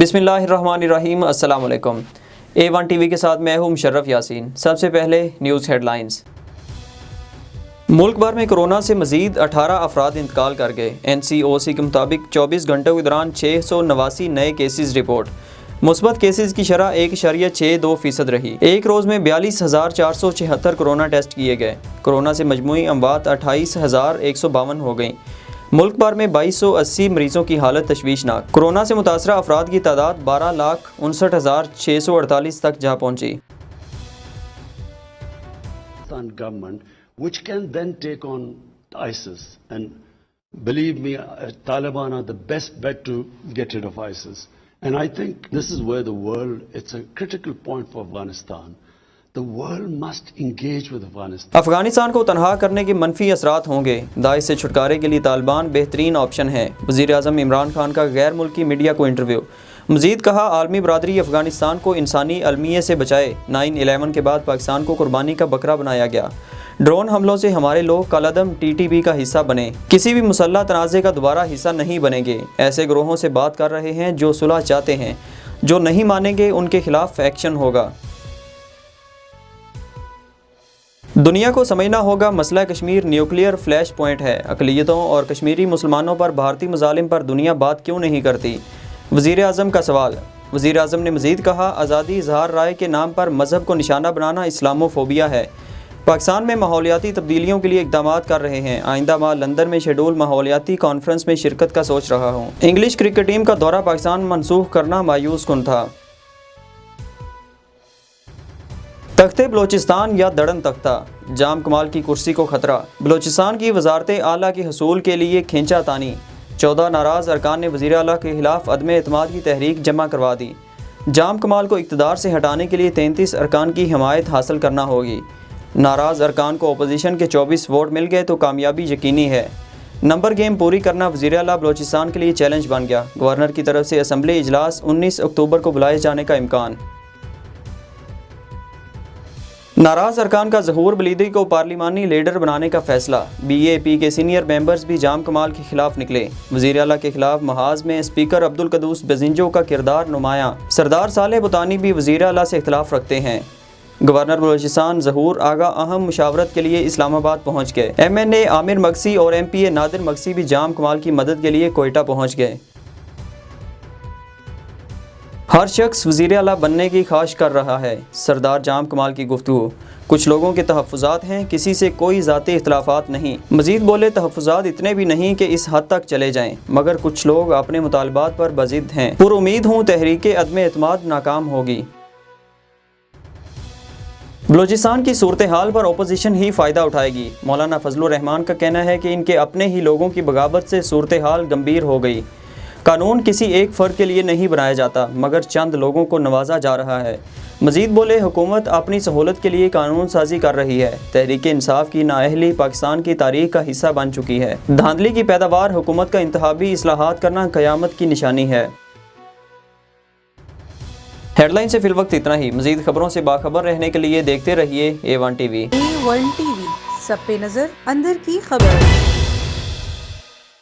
बिस्मिल्लाहिर्रहमानिर्रहीम। अस्सलाम वालेकुम। A1 टीवी के साथ मैं हूं मुशर्रफ यासीन। सबसे पहले न्यूज़ हेडलाइंस। मुल्क भर में कोरोना से मजीद 18 अफराद इंतकाल कर गए। NCOC के मुताबिक 24 घंटों के दौरान 689 नए केसेस रिपोर्ट। मुस्बत केसेस की शरह 1.62% रही। एक रोज़ में 42,476 कोरोना टेस्ट किए गए। कोरोना से मजमूई अमवात 28,152 हो गई। मुल्क भर में 2280 मरीजों की हालत तशवीशनाक। कोरोना से मुतासरा अफराद की तादाद 12,59,648 तक जा पहुंची। Government, which can then take on ISIS, and believe me, Taliban are the best bet to get rid of ISIS. And I think this is where the world, it's a critical point for Afghanistan. The world must engage with Afghanistan. Afghanistan को तनहा करने के मनफी असरात होंगे। Daesh से छुटकारे के लिए तालिबान बेहतरीन ऑप्शन है। वज़ीर आज़म इमरान खान का गैर मुल्की मीडिया को इंटरव्यू। मज़ीद कहा, आलमी बरादरी अफगानिस्तान को इंसानी अलमिये से बचाए। 9/11 के बाद पाकिस्तान को कुर्बानी का बकरा बनाया गया। ड्रोन हमलों से हमारे लोग कलअदम TTP का हिस्सा बने। किसी भी मुसल्लह तनाज़े का दोबारा हिस्सा नहीं बनेंगे। ऐसे ग्रोहों से बात कर रहे हैं जो सुलह चाहते हैं। जो नहीं मानेंगे उनके खिलाफ एक्शन होगा। दुनिया को समझना होगा, मसला कश्मीर न्यूक्लियर फ्लैश पॉइंट है। अक़लियतों और कश्मीरी मुसलमानों पर भारतीय मज़ालिम पर दुनिया बात क्यों नहीं करती? वज़ीर आज़म का सवाल। वज़ीर आज़म ने मज़ीद कहा, आज़ादी इज़हार राय के नाम पर मज़हब को निशाना बनाना इस्लामोफोबिया है। पाकिस्तान में माहौलियाती तब्दीलियों के लिए इक़दामात कर रहे हैं। आइंदा माह लंदन में शेड्यूल माहौलियाती कॉन्फ्रेंस में शिरकत का सोच रहा हूँ। इंग्लिश क्रिकेट टीम का दौरा पाकिस्तान मनसूख करना मायूस कुन था। तख्ते बलोचिस्तान या दड़न तख्ता, जाम कमाल की कुर्सी को खतरा। बलोचिस्तान की वजारत आला के हसूल के लिए खींचा तानी। 14 नाराज़ अरकान ने वज़ीर आला के खिलाफ अदम एतमाद की तहरीक जमा करवा दी। जाम कमाल को इक़्तिदार से हटाने के लिए 33 अरकान की हिमायत हासिल करना होगी। नाराज़ अरकान को अपोजिशन के 24 वोट मिल गए तो कामयाबी यकीनी है। नंबर गेम पूरी करना वज़ीर आला बलोचिस्तान के लिए चैलेंज बन गया। गवर्नर की तरफ से असम्बली इजलास 19 अक्टूबर को बुलाए जाने का इम्कान। नाराज़ अरकान का ज़हूर बलीदी को पार्लिमानी लीडर बनाने का फैसला। BAP के सीनियर मेंबर्स भी जाम कमाल के खिलाफ निकले। वज़ीर आला के खिलाफ महाज में स्पीकर अब्दुल कदूस बेजिंजो का किरदार नुमायां। सरदार सालेह बुतानी भी वज़ीर आला से इख्तिलाफ रखते हैं। गवर्नर बलोचिस्तान ज़हूर आगा अहम मुशावरत के लिए इस्लामाबाद पहुँच गए। MNA आमिर मक्सी और MPA नादिर मक्सी भी जाम कमाल की मदद के लिए कोयटा पहुँच गए। हर शख्स वज़ीर आला बनने की ख्वाहिश कर रहा है। सरदार जाम कमाल की गुफ्तगू। कुछ लोगों के तहफ़्फ़ुज़ात हैं, किसी से कोई ज़ाती इख्तिलाफ़ात नहीं। मज़ीद बोले, तहफ़्फ़ुज़ात इतने भी नहीं कि इस हद तक चले जाएं, मगर कुछ लोग अपने मुतालबात पर बज़िद हैं। पुरुमीद हूँ तहरीके अदम एतमाद नाकाम होगी। बलोचिस्तान की सूरत हाल पर अपोजिशन ही फ़ायदा उठाएगी। मौलाना फजलुर रहमान का कहना है कि इनके अपने ही लोगों की बगावत से सूरत हाल गंभीर हो गई। कानून किसी एक फ़र्द के लिए नहीं बनाया जाता, मगर चंद लोगों को नवाजा जा रहा है। मज़ीद बोले, हुकूमत अपनी सहूलत के लिए कानून साजी कर रही है। तहरीक इंसाफ की नाअहली पाकिस्तान की तारीख का हिस्सा बन चुकी है। धांधली की पैदावार हुकूमत का इंतखाबी इस्लाहात करना क़यामत की निशानी है। हेडलाइन से फिलवक्त इतना ही। मज़ीद खबरों से बाखबर रहने के लिए देखते रहिए A1 TV। A1 TV, सब पे नज़र, अंदर की खबर।